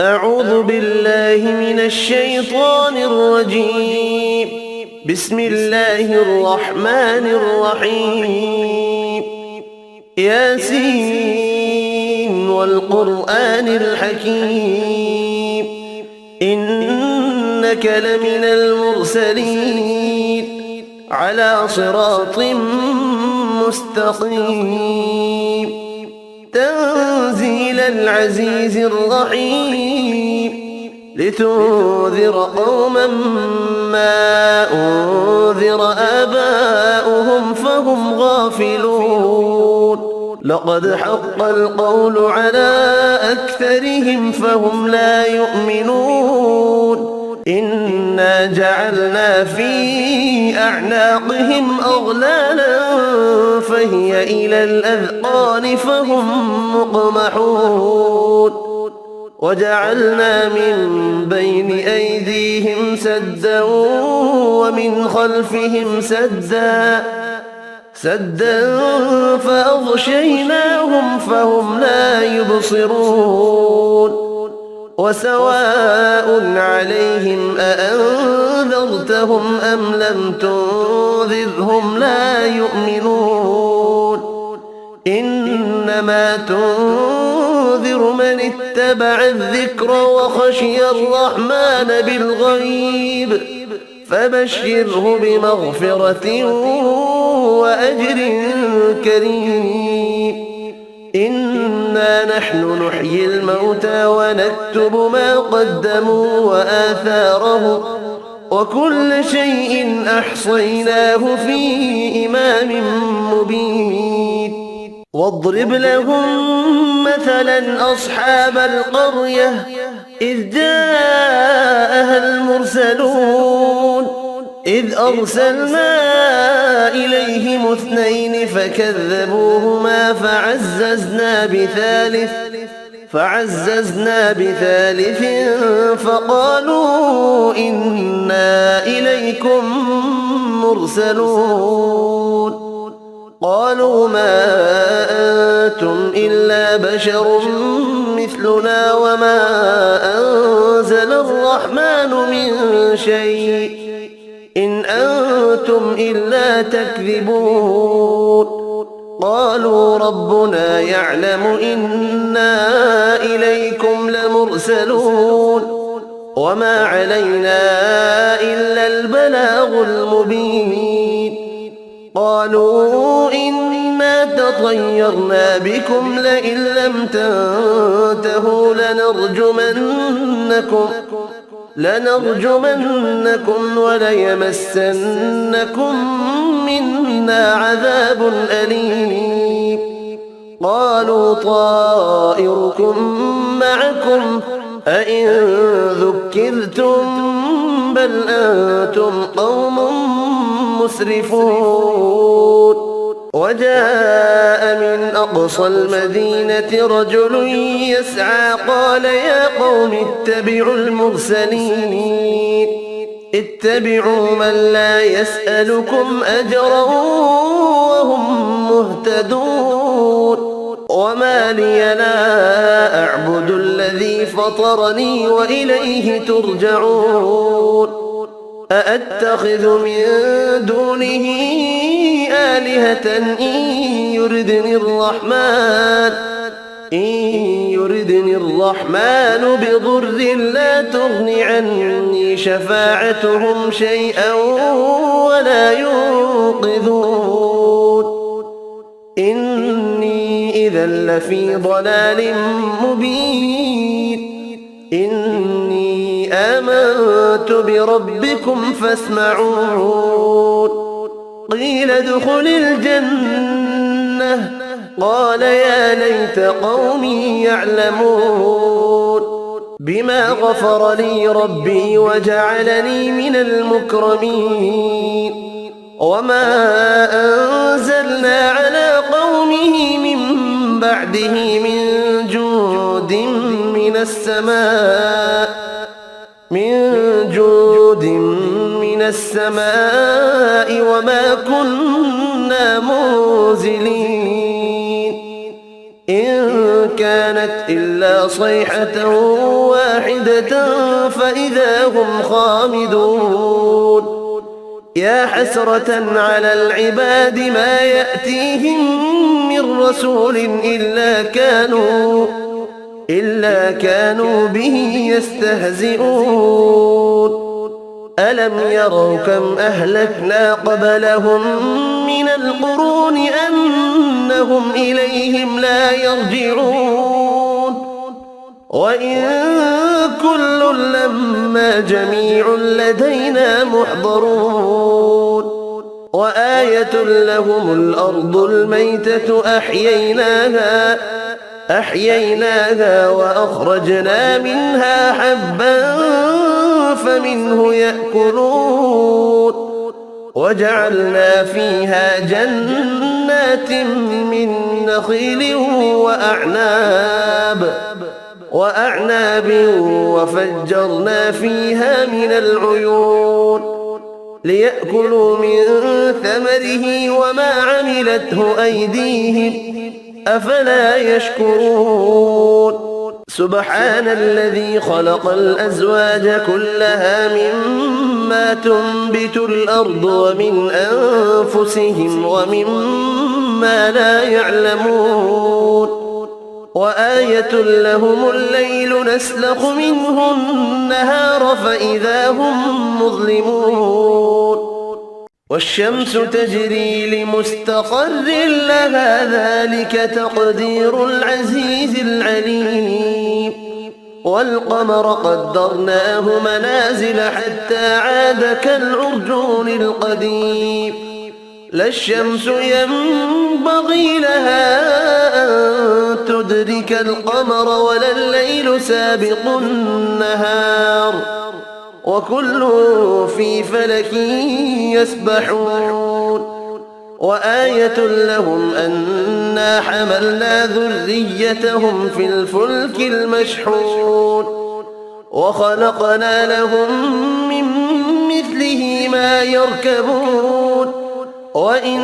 أعوذ بالله من الشيطان الرجيم. بسم الله الرحمن الرحيم. ياسين والقرآن الحكيم إنك لمن المرسلين على صراط مستقيم تنزيل العزيز الرحيم لتنذر قوما ما أنذر آباؤهم فهم غافلون لقد حق القول على أكثرهم فهم لا يؤمنون إنا جعلنا في أعناقهم أغلالا فهي إلى الأذقان فهم مقمحون وجعلنا من بين أيديهم سدا ومن خلفهم سدا فأغشيناهم فهم لا يبصرون وسواء عليهم أأنذرتهم أم لم تنذرهم لا يؤمنون إنما تنذر من اتبع الذكر وخشي الرحمن بالغيب فبشره بمغفرة وأجر كريم إنا نحن نحيي الموتى ونكتب ما قدموا وآثارهم وكل شيء أحصيناه في إمام مبين واضرب لهم مثلا أصحاب القرية إذ جاءها المرسلون إذ أرسلنا إليهم اثنين فكذبوهما فعززنا بثالث فقالوا إنا إليكم مرسلون قالوا ما أنتم إلا بشر مثلنا وما أنزل الرحمن من شيء إن أنتم إلا تكذبون قالوا ربنا يعلم إنا إليكم لمرسلون وما علينا إلا البلاغ المبين قالوا إنا تطيرنا بكم لئن لم تنتهوا لنرجمنكم وليمسنكم منا عذاب أليم قالوا طائركم معكم أئن ذكرتم بل أنتم قوم مسرفون وجاء من أقصى المدينة رجل يسعى قال يا قوم اتبعوا المرسلين اتبعوا من لا يسألكم أجرا وهم مهتدون وما لي لا أعبد الذي فطرني وإليه ترجعون أأتخذ من دونه آلهة إن يردني الرحمن بضر لا تغن عني شفاعتهم شيئا ولا ينقذون إني إذا لفي ضلال مبين إني آمنت بربكم فاسمعون قيل ادخل الجنة قال يا ليت قومي يعلمون بما غفر لي ربي وجعلني من المكرمين وما أنزلنا على قومه من بعده من جود من السماء وما كنا منزلين إن كانت إلا صيحة واحدة فإذا هم خامدون يا حسرة على العباد ما يأتيهم من رسول إلا كانوا به يستهزئون ألم يروا كم أهلكنا قبلهم من القرون أنهم إليهم لا يرجعون وإن كل لما جميع لدينا محضرون وآية لهم الأرض الميتة أحييناها وأخرجنا منها حبا فمنه يأكلون وجعلنا فيها جنات من نخيل وأعناب وفجرنا فيها من العيون ليأكلوا من ثمره وما عملته أيديهم أفلا يشكرون سبحان الذي خلق الأزواج كلها مما تنبت الأرض ومن أنفسهم ومما لا يعلمون وآية لهم الليل نسلخ منه النهار فإذا هم مظلمون والشمس تجري لمستقر لها ذلك تقدير العزيز العليم والقمر قدرناه منازل حتى عاد كالعرجون القديم لا الشمس ينبغي لها أن تدرك القمر ولا الليل سابق النهار وكل في فلك يسبحون وآية لهم أنا حملنا ذريتهم في الفلك المشحون وخلقنا لهم من مثله ما يركبون وإن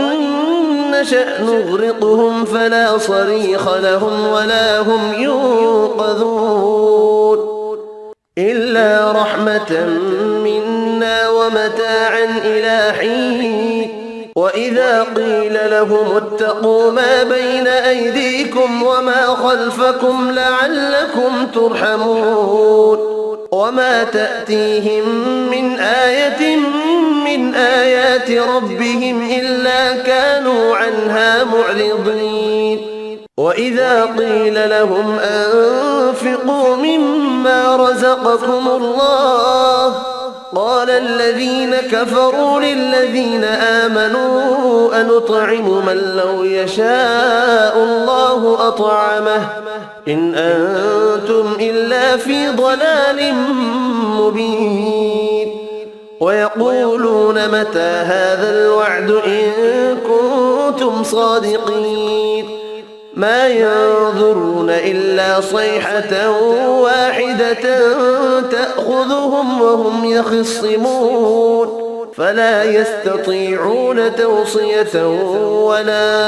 نشأ نغرقهم فلا صريخ لهم ولا هم ينقذون إلا رحمة منا ومتاعا إلى حين وإذا قيل لهم اتقوا ما بين أيديكم وما خلفكم لعلكم ترحمون وما تأتيهم من آية من آيات ربهم إلا كانوا عنها معرضين وإذا قيل لهم أنفقوا مما رزقكم الله قال الذين كفروا للذين آمنوا أنطعم من لو يشاء الله أطعمه إن أنتم إلا في ضلال مبين ويقولون متى هذا الوعد إن كنتم صادقين ما ينظرون إلا صيحة واحدة تأخذهم وهم يخصمون فلا يستطيعون توصية ولا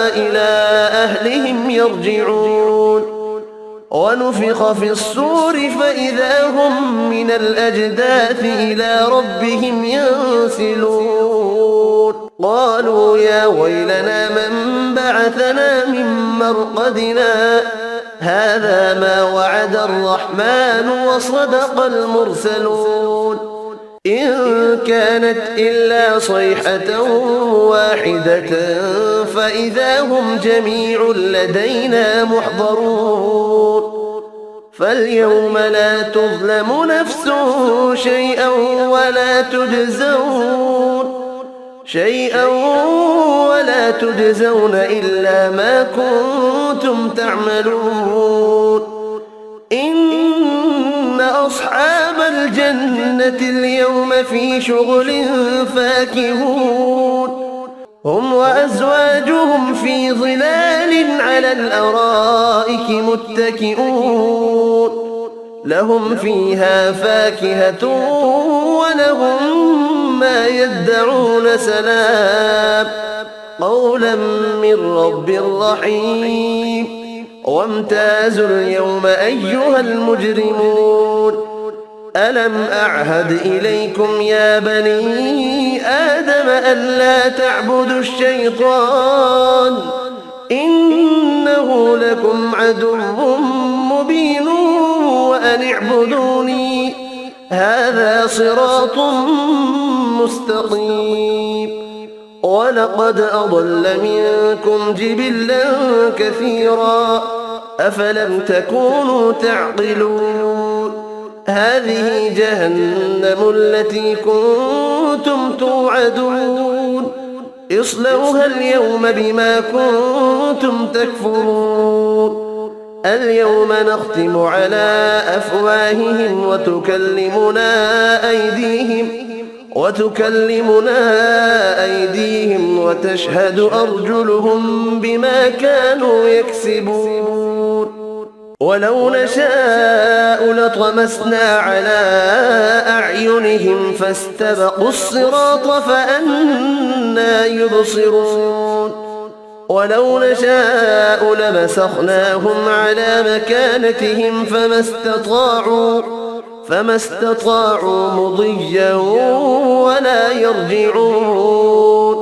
إلى أهلهم يرجعون ونفخ في الصور فإذا هم من الأجداث إلى ربهم ينسلون قالوا يا ويلنا من بعثنا من مرقدنا هذا ما وعد الرحمن وصدق المرسلون إن كانت إلا صيحة واحدة فإذا هم جميع لدينا محضرون فاليوم لا تظلم نفس شيئا ولا تجزون إلا ما كنتم تعملون إن أصحاب الجنة اليوم في شغل فاكهون هم وأزواجهم في ظلال على الأرائك متكئون لهم فيها فاكهة ولهم ما يدعون سلام قولا من رب رحيم وامتازوا اليوم أيها المجرمون ألم أعهد إليكم يا بني آدم ألا تعبدوا الشيطان إنه لكم عدو مبين وأن اعبدوني هذا صراط مستقيم ولقد أضل منكم جبلا كثيرا أفلم تكونوا تعقلون هذه جهنم التي كنتم توعدون اصلوها اليوم بما كنتم تكفرون اليوم نختم على أفواههم وتكلمنا أيديهم وتشهد أرجلهم بما كانوا يكسبون ولو نشاء لطمسنا على أعينهم فاستبقوا الصراط فأنى يبصرون ولو نشاء لمسخناهم على مكانتهم فما استطاعوا مضيا ولا يرجعون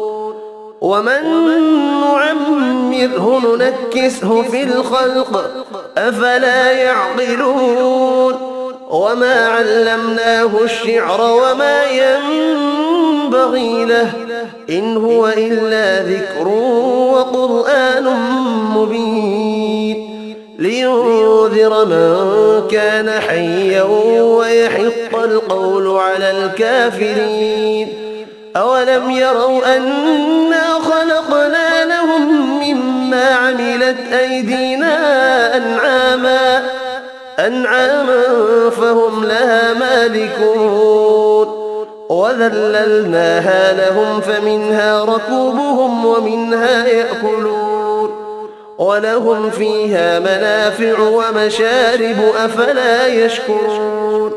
ومن نعمره ننكسه في الخلق أفلا يعقلون وما علمناه الشعر وما ينبغي له إن هو إلا ذكر وقرآن مبين لينذر من كان حيا ويحق القول على الكافرين أولم يروا أنا خلقنا لهم مما عملت أيدينا أنعاما فهم لها مالكون وذللناها لهم فمنها ركوبهم ومنها يأكلون ولهم فيها منافع ومشارب أفلا يشكرون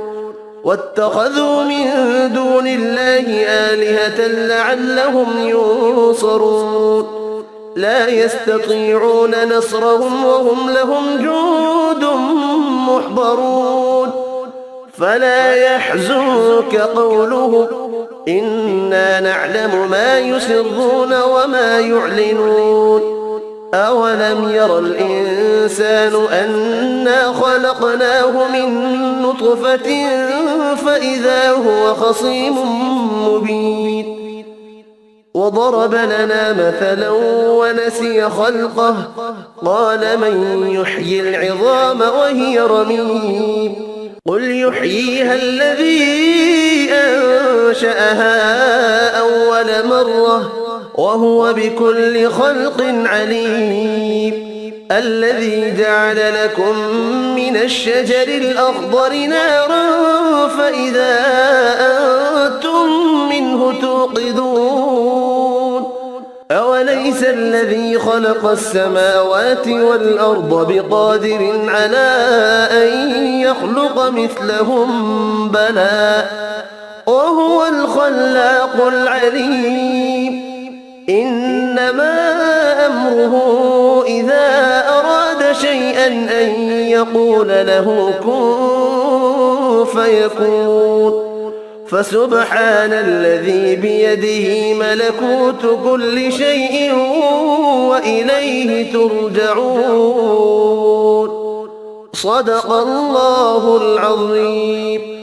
واتخذوا من دون الله آلهة لعلهم ينصرون لا يستطيعون نصرهم وهم لهم جند محضرون فلا يحزنك قولهم إنا نعلم ما يسرون وما يعلنون أولم ير الإنسان أنا خلقناه من نطفة فإذا هو خصيم مبين وضرب لنا مثلا ونسي خلقه قال من يحيي العظام وهي رميم قل يحييها الذي أنشأها أول مرة وهو بكل خلق عليم الذي جعل لكم من الشجر الأخضر نارا فإذا أنتم منه توقدون أوليس الذي خلق السماوات والأرض بقادر على أن يخلق مثلهم بلى وهو الخلاق العليم إنما أمره إذا أراد شيئا أن يقول له كن فيكون فسبحان الذي بيده ملكوت كل شيء وإليه ترجعون صدق الله العظيم.